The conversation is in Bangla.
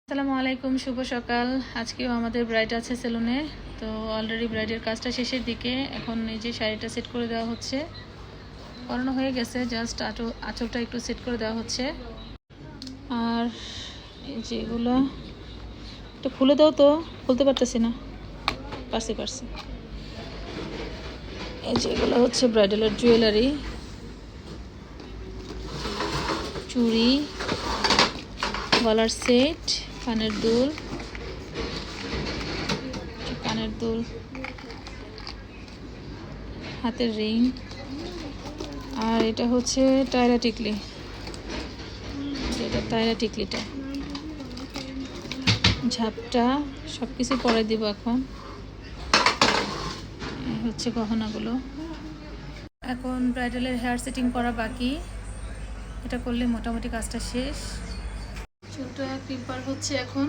আসসালামু আলাইকুম, শুভ সকাল। আজকেও আমাদের ব্রাইড আছে সেলুনে। তো অলরেডি ব্রাইডের কাজটা শেষের দিকে। এখন এই যে শাড়িটা সেট করে দেওয়া হচ্ছে, করানো হয়ে গেছে, জাস্ট আঁচলটা একটু সেট করে দেওয়া হচ্ছে। আর এই যে এগুলো একটু খুলে দাও তো, খুলতে পারতেছি না। পারছি। এই যে এগুলো হচ্ছে ব্রাইডালের জুয়েলারি, চুড়ি, গলার সেট, কানের দুল, হাতের রিং, আর এটা হচ্ছে টায়রা টিকলি। এটা টায়রা টিকলিটা, ঝাপটা, সব কিছু পরে দিব এখন। এই হচ্ছে গহনাগুলো। এখন ব্রাইডালের হেয়ার সেটিং করা বাকি, এটা করলে মোটামুটি কাজটা শেষ। চুলটা ক্লিপার হচ্ছে এখন।